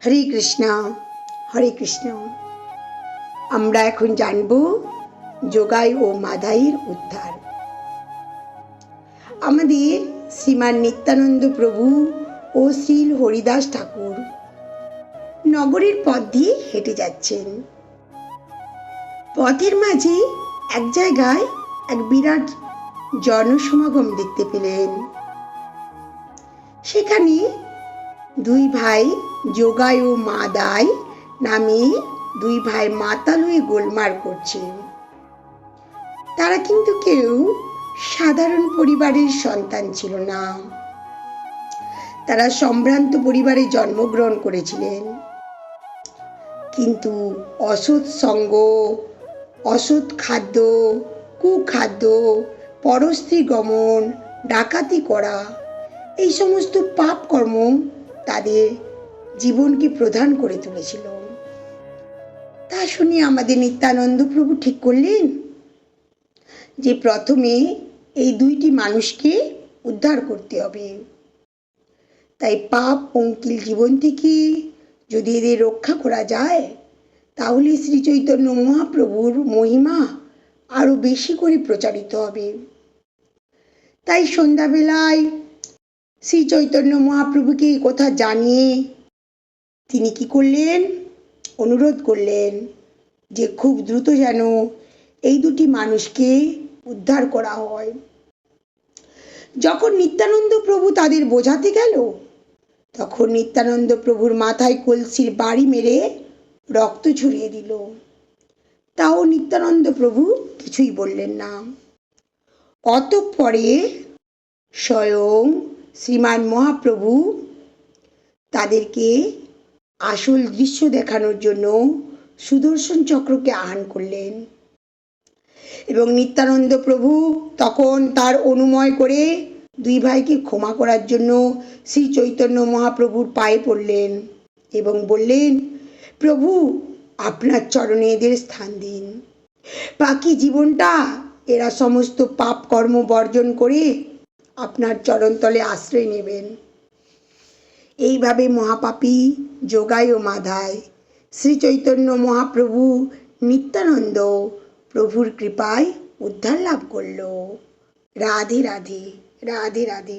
হরে কৃষ্ণ হরে কৃষ্ণ। আমরা এখন জানব যোগাই ও মাধাইয়ের উদ্ধার। আমাদের শ্রীমান নিত্যানন্দ প্রভু ও শ্রীল হরিদাস ঠাকুর নগরীর পথ দিয়ে হেঁটে যাচ্ছেন। পথের মাঝে এক জায়গায় এক বিরাট জনসমাগম দেখতে পেলেন। সেখানে দুই ভাই যোগাই ও মাদাই নামে দুই ভাই মাতাল হয়ে গোলমাল করছে। তারা কিন্তু কেউ সাধারণ পরিবারের সন্তান ছিল না। তারা সম্ভ্রান্ত পরিবারে জন্মগ্রহণ করেছিলেন, কিন্তু অসৎ সঙ্গ, অসৎ খাদ্য, কুখাদ্য, পরস্ত্রী গমন, ডাকাতি করা, এই সমস্ত পাপ কর্ম তাদের জীবনকে প্রধান করে তুলেছিল। তা শুনে আমাদের নিত্যানন্দ প্রভু ঠিক করলেন যে প্রথমে এই দুইটি মানুষকে উদ্ধার করতে হবে। তাই পাপ পঙ্কিল জীবন থেকে যদি এদের রক্ষা করা যায়, তাহলে শ্রী চৈতন্য মহাপ্রভুর মহিমা আরো বেশি করে প্রচারিত হবে। তাই সন্ধ্যাবেলায় শ্রী চৈতন্য মহাপ্রভুকে এই কথা জানিয়ে তিনি কি করলেন, অনুরোধ করলেন যে খুব দ্রুত যেন এই দুটি মানুষকে উদ্ধার করা হয়। যখন নিত্যানন্দ প্রভু তাদের বোঝাতে গেল, তখন নিত্যানন্দ প্রভুর মাথায় কলসির বাড়ি মেরে রক্ত ঝরিয়ে দিল। তাও নিত্যানন্দ প্রভু কিছুই বললেন না। অতঃপরে স্বয়ং শ্রীমান মহাপ্রভু তাদেরকে আসল দৃশ্য দেখানোর জন্য সুদর্শন চক্রকে আহ্বান করলেন এবং নিত্যানন্দ প্রভু তখন তার অনুময় করে দুই ভাইকে ক্ষমা করার জন্য শ্রী চৈতন্য মহাপ্রভুর পায়ে পড়লেন এবং বললেন, প্রভু আপনার চরণে এদের স্থান দিন। বাকি জীবনটা এরা সমস্ত পাপ কর্ম বর্জন করে আপনার চরণতলে আশ্রয় নেবেন। এইভাবে মহাপাপী যোগাই ও মাধাই শ্রী চৈতন্য মহাপ্রভু নিত্যানন্দ প্রভুর কৃপায় উদ্ধার লাভ করল। রাধে রাধে, রাধে রাধে।